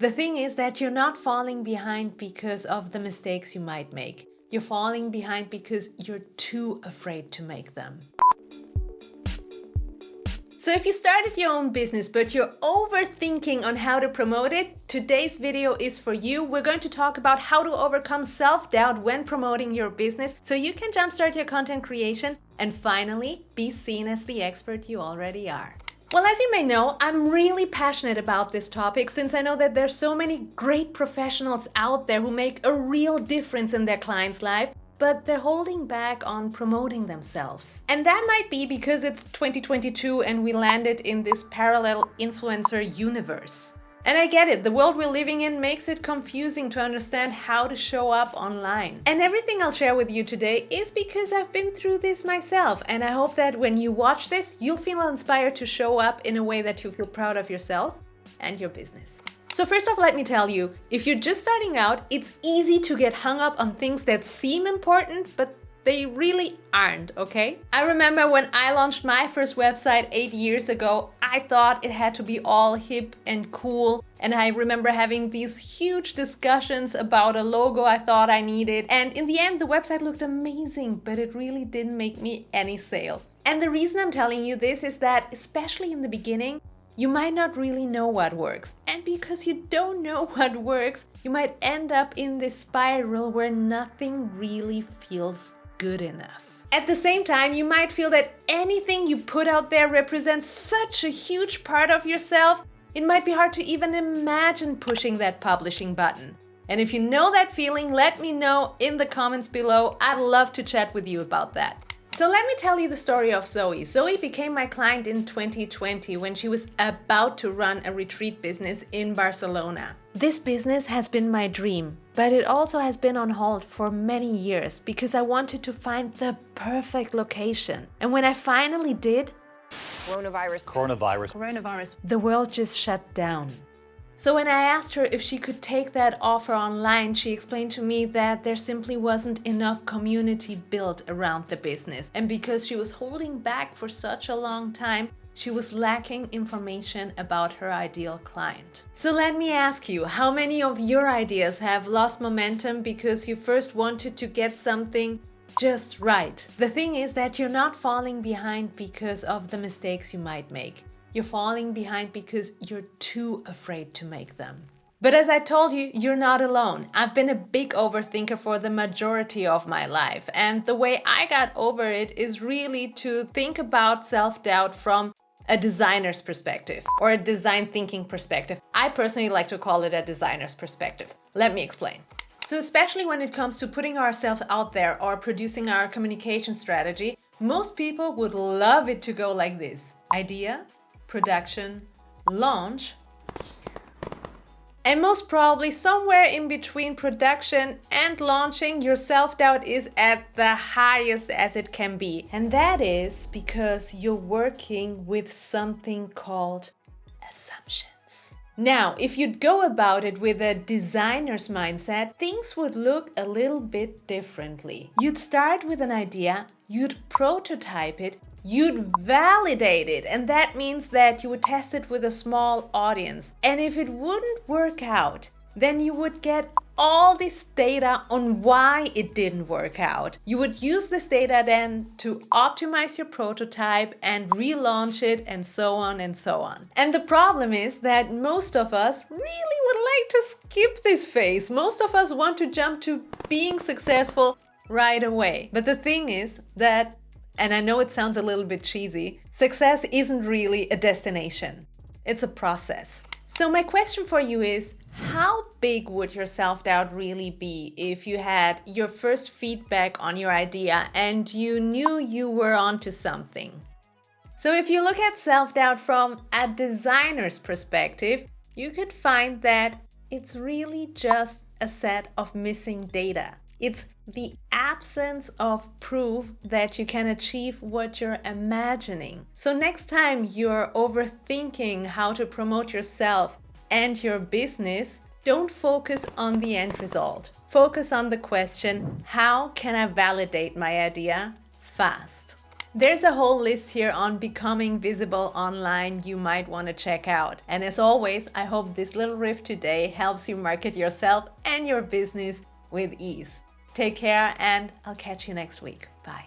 The thing is that you're not falling behind because of the mistakes you might make. You're falling behind because you're too afraid to make them. So if you started your own business but you're overthinking on how to promote it, today's video is for you. We're going to talk about how to overcome self-doubt when promoting your business so you can jumpstart your content creation and finally be seen as the expert you already are. Well, as you may know, I'm really passionate about this topic since I know that there's so many great professionals out there who make a real difference in their clients' life, but they're holding back on promoting themselves. And that might be because it's 2022 and we landed in this parallel influencer universe. And I get it, the world we're living in makes it confusing to understand how to show up online. And everything I'll share with you today is because I've been through this myself, and I hope that when you watch this, you'll feel inspired to show up in a way that you feel proud of yourself and your business. So first off, let me tell you, if you're just starting out, it's easy to get hung up on things that seem important, but they really aren't, okay? I remember when I launched my first website 8 years ago, I thought it had to be all hip and cool. And I remember having these huge discussions about a logo I thought I needed. And in the end, the website looked amazing, but it really didn't make me any sale. And the reason I'm telling you this is that, especially in the beginning, you might not really know what works. And because you don't know what works, you might end up in this spiral where nothing really feels good enough. At the same time, you might feel that anything you put out there represents such a huge part of yourself, it might be hard to even imagine pushing that publishing button. And if you know that feeling, let me know in the comments below. I'd love to chat with you about that. So let me tell you the story of Zoe. Zoe became my client in 2020 when she was about to run a retreat business in Barcelona. This business has been my dream, but it also has been on hold for many years because I wanted to find the perfect location. And when I finally did, Coronavirus. The world just shut down. So when I asked her if she could take that offer online, she explained to me that there simply wasn't enough community built around the business. And because she was holding back for such a long time, she was lacking information about her ideal client. So let me ask you, how many of your ideas have lost momentum because you first wanted to get something just right? The thing is that you're not falling behind because of the mistakes you might make. You're falling behind because you're too afraid to make them. But as I told you, you're not alone. I've been a big overthinker for the majority of my life. And the way I got over it is really to think about self-doubt from a designer's perspective or a design thinking perspective. I personally like to call it a designer's perspective. Let me explain. So especially when it comes to putting ourselves out there or producing our communication strategy, most people would love it to go like this: idea, production, launch, and most probably somewhere in between production and launching, your self-doubt is at the highest as it can be. And that is because you're working with something called assumptions. Now, if you'd go about it with a designer's mindset, things would look a little bit differently. You'd start with an idea, you'd prototype it, you'd validate it, and that means that you would test it with a small audience. And if it wouldn't work out, then you would get all this data on why it didn't work out. You would use this data then to optimize your prototype and relaunch it, and so on and so on. And the problem is that most of us really would like to skip this phase. Most of us want to jump to being successful right away. But the thing is that, and I know it sounds a little bit cheesy, success isn't really a destination. It's a process. So my question for you is, how big would your self-doubt really be if you had your first feedback on your idea and you knew you were onto something? So if you look at self-doubt from a designer's perspective, you could find that it's really just a set of missing data. It's the absence of proof that you can achieve what you're imagining. So next time you're overthinking how to promote yourself and your business, don't focus on the end result. Focus on the question, how can I validate my idea fast? There's a whole list here on becoming visible online you might want to check out. And as always, I hope this little riff today helps you market yourself and your business with ease. Take care, and I'll catch you next week. Bye.